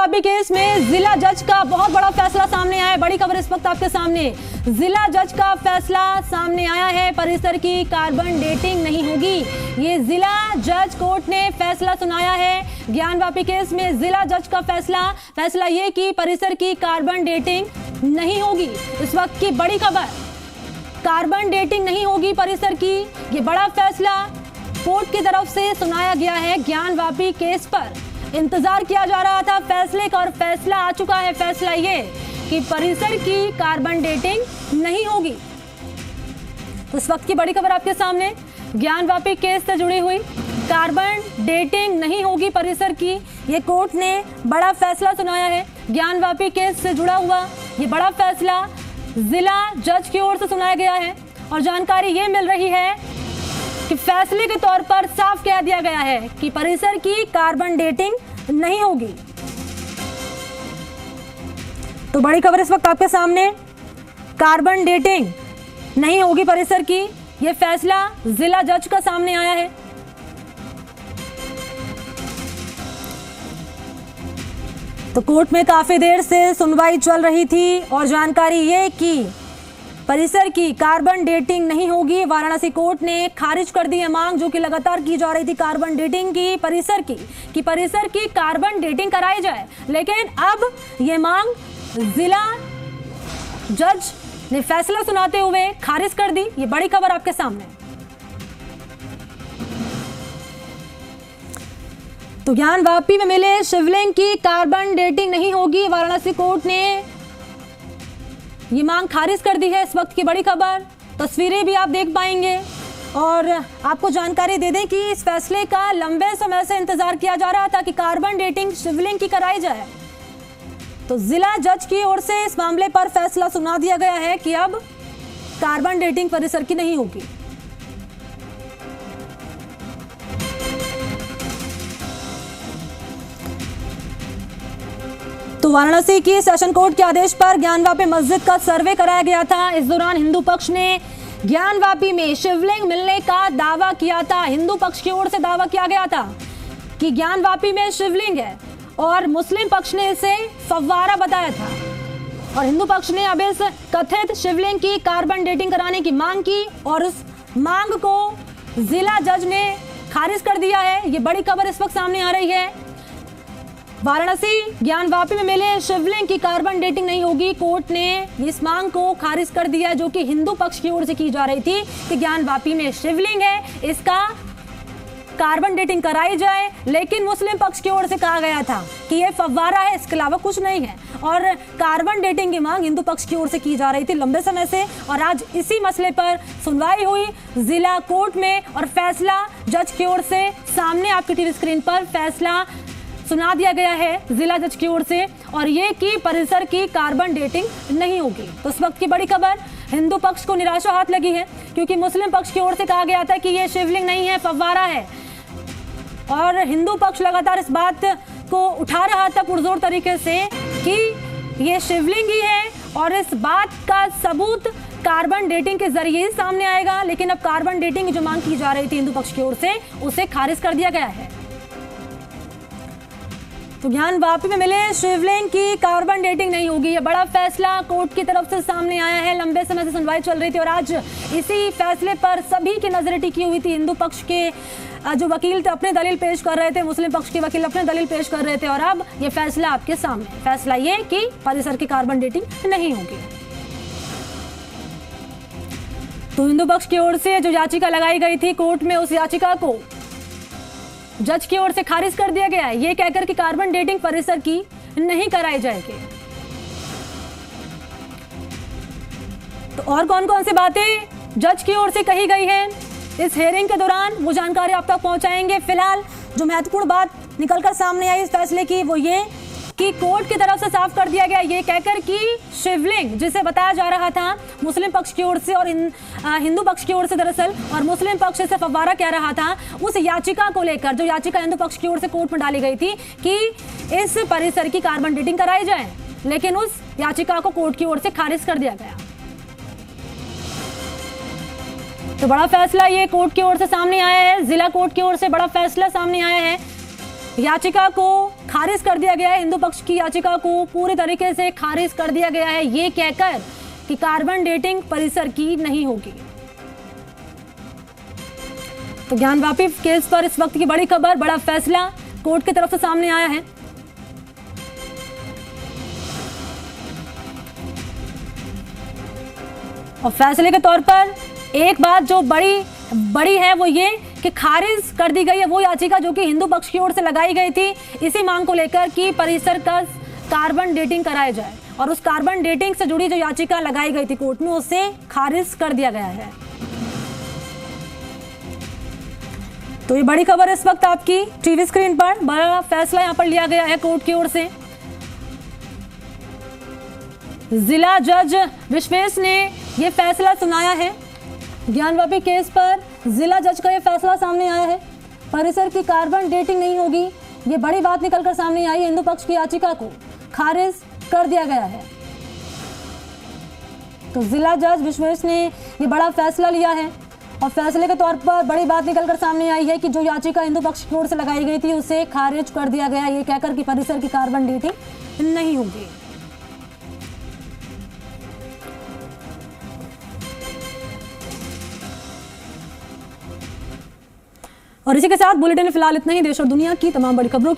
Vapi case में जिला जज का बहुत बड़ा फैसला सामने आया है। बड़ी खबर इस वक्त आपके सामने, जिला जज का फैसला सामने आया है। परिसर की कार्बन डेटिंग नहीं होगी, ये जिला जज कोर्ट ने फैसला सुनाया है। ज्ञान वापी केस में जिला जज का फैसला ये कि परिसर की कार्बन डेटिंग नहीं होगी। इस वक्त की बड़ी खबर, कार्बन डेटिंग नहीं होगी परिसर की, ये बड़ा फैसला कोर्ट की तरफ से सुनाया गया है। ज्ञान वापी केस पर इंतजार किया जा रहा था फैसले का और फैसला आ चुका है। फैसला ये कि परिसर की कार्बन डेटिंग नहीं होगी। तो इस वक्त की बड़ी खबर आपके सामने, ज्ञान वापी केस से जुड़ी हुई, कार्बन डेटिंग नहीं होगी परिसर की, ये कोर्ट ने बड़ा फैसला सुनाया है। ज्ञान वापी केस से जुड़ा हुआ ये बड़ा फैसला जिला जज की ओर से सुनाया गया है और जानकारी ये मिल रही है कि फैसले के तौर पर साफ कह दिया गया है कि परिसर की कार्बन डेटिंग नहीं होगी। तो बड़ी खबर इस वक्त आपके सामने, कार्बन डेटिंग नहीं होगी परिसर की, यह फैसला जिला जज का सामने आया है। तो कोर्ट में काफी देर से सुनवाई चल रही थी और जानकारी ये कि परिसर की कार्बन डेटिंग नहीं होगी। वाराणसी कोर्ट ने खारिज कर दी है मांग जो कि लगातार की जा रही थी कार्बन डेटिंग की, परिसर की कार्बन डेटिंग कराई जाए। लेकिन अब ये मांग जिला जज ने फैसला सुनाते हुए खारिज कर दी। ये बड़ी खबर आपके सामने। तो ज्ञान वापी में मिले शिवलिंग की कार्बन डेटिंग नहीं होगी, वाराणसी कोर्ट ने ये मांग खारिज कर दी है। इस वक्त की बड़ी खबर, तस्वीरें भी आप देख पाएंगे और आपको जानकारी दे दें कि इस फैसले का लंबे समय से इंतजार किया जा रहा था कि कार्बन डेटिंग शिवलिंग की कराई जाए। तो जिला जज की ओर से इस मामले पर फैसला सुना दिया गया है कि अब कार्बन डेटिंग परिसर की नहीं होगी। तो वाराणसी की सेशन कोर्ट के आदेश पर ज्ञान वापी मस्जिद का सर्वे कराया गया था। इस दौरान हिंदू पक्ष ने ज्ञान वापी में शिवलिंग मिलने का दावा किया था। हिंदू पक्ष की ओर से दावा किया गया था कि ज्ञान वापी में शिवलिंग है और मुस्लिम पक्ष ने इसे फव्वारा बताया था और हिंदू पक्ष ने अब इस कथित शिवलिंग की कार्बन डेटिंग कराने की मांग की और उस मांग को जिला जज ने खारिज कर दिया है। ये बड़ी खबर इस वक्त सामने आ रही है। वाराणसी ज्ञान वापी में मिले शिवलिंग की कार्बन डेटिंग नहीं होगी, कोर्ट ने इस मांग को खारिज कर दिया जो कि हिंदू पक्ष की ओर से की जा रही थी कि ज्ञान वापी में शिवलिंग है, इसका कार्बन डेटिंग कराई जाए। लेकिन मुस्लिम पक्ष की ओर से कहा गया था कि यह फव्वारा है, इसके अलावा कुछ नहीं है और कार्बन डेटिंग की मांग हिंदू पक्ष की ओर से की जा रही थी लंबे समय से। और आज इसी मसले पर सुनवाई हुई जिला कोर्ट में और फैसला जज की ओर से सामने आपकी टीवी स्क्रीन पर फैसला सुना दिया गया है जिला जज की ओर से और ये कि परिसर की कार्बन डेटिंग नहीं होगी। तो इस वक्त की बड़ी खबर, हिंदू पक्ष को निराशा हाथ लगी है क्योंकि मुस्लिम पक्ष की ओर से कहा गया था कि ये शिवलिंग नहीं है, फव्वारा है और हिंदू पक्ष लगातार इस बात को उठा रहा था पुरजोर तरीके से कि ये शिवलिंग ही है और इस बात का सबूत कार्बन डेटिंग के जरिए ही सामने आएगा। लेकिन अब कार्बन डेटिंग की जो मांग की जा रही थी हिंदू पक्ष की ओर से, उसे खारिज कर दिया गया है। तो ज्ञान वापी में मिले शिवलिंग की कार्बन डेटिंग नहीं होगी, ये बड़ा फैसला कोर्ट की तरफ से सामने आया है। लंबे समय से सुनवाई चल रही थी और आज इसी फैसले पर सभी की नजरें टिकी हुई थी। हिंदू पक्ष के जो वकील थे अपने दलील पेश कर रहे थे, मुस्लिम पक्ष के वकील अपने दलील पेश कर रहे थे और अब ये फैसला आपके सामने, फैसला ये कि परिसर की कार्बन डेटिंग नहीं होगी। तो हिंदू पक्ष की ओर से जो याचिका लगाई गई थी कोर्ट में, उस याचिका को जज की ओर से खारिज कर दिया गया है, ये कहकर कि कार्बन डेटिंग परिसर की नहीं कराई जाएगी। तो और कौन कौन सी बातें जज की ओर से कही गई हैं इस हेयरिंग के दौरान, वो जानकारी आप तक पहुंचाएंगे। फिलहाल जो महत्वपूर्ण बात निकलकर सामने आई इस फैसले की वो ये कि कोर्ट की तरफ से साफ कर दिया गया ये कहकर कि शिवलिंग जिसे बताया जा रहा था मुस्लिम पक्ष की ओर से और हिंदू पक्ष की ओर से दरअसल, और मुस्लिम पक्ष से फव्वारा कह रहा था, उस याचिका को लेकर जो याचिका हिंदू पक्ष की ओर से कोर्ट में डाली गई थी कि इस परिसर की कार्बन डेटिंग कराई जाए, लेकिन उस याचिका को कोर्ट की ओर से खारिज कर दिया गया। तो बड़ा फैसला ये कोर्ट की ओर से सामने आया है, जिला कोर्ट की ओर से बड़ा फैसला सामने आया है याचिका को खारिज कर दिया गया है। हिंदू पक्ष की याचिका को पूरी तरीके से खारिज कर दिया गया है, ये कहकर कि कार्बन डेटिंग परिसर की नहीं होगी। तो ज्ञानवापी केस पर इस वक्त की बड़ी खबर, बड़ा फैसला कोर्ट की तरफ से सामने आया है। और फैसले के तौर पर एक बात जो बड़ी है वो ये कि खारिज कर दी गई है वो याचिका जो कि हिंदू पक्ष की ओर से लगाई गई थी, इसी मांग को लेकर कि परिसर का कार्बन डेटिंग कराया जाए, और उस कार्बन डेटिंग से जुड़ी जो याचिका लगाई गई थी कोर्ट में, उसे खारिज कर दिया गया है। तो ये बड़ी खबर इस वक्त आपकी टीवी स्क्रीन पर, बड़ा फैसला यहां पर लिया गया है कोर्ट की ओर से। जिला जज विश्वेश ने यह फैसला सुनाया है। ज्ञानवापी केस पर जिला जज का यह फैसला सामने आया है, परिसर की कार्बन डेटिंग नहीं होगी, ये बड़ी बात निकलकर सामने आई है। हिंदू पक्ष की याचिका को खारिज कर दिया गया है। तो जिला जज विश्वेश ने ये बड़ा फैसला लिया है, और फैसले के तौर पर बड़ी बात निकलकर सामने आई है कि जो याचिका हिंदू पक्ष की ओर से लगाई गई थी उसे खारिज कर दिया गया, ये कहकर कि परिसर की कार्बन डेटिंग नहीं होगी। और इसी के साथ बुलेटिन में फिलहाल इतना ही। देश और दुनिया की तमाम बड़ी खबरों की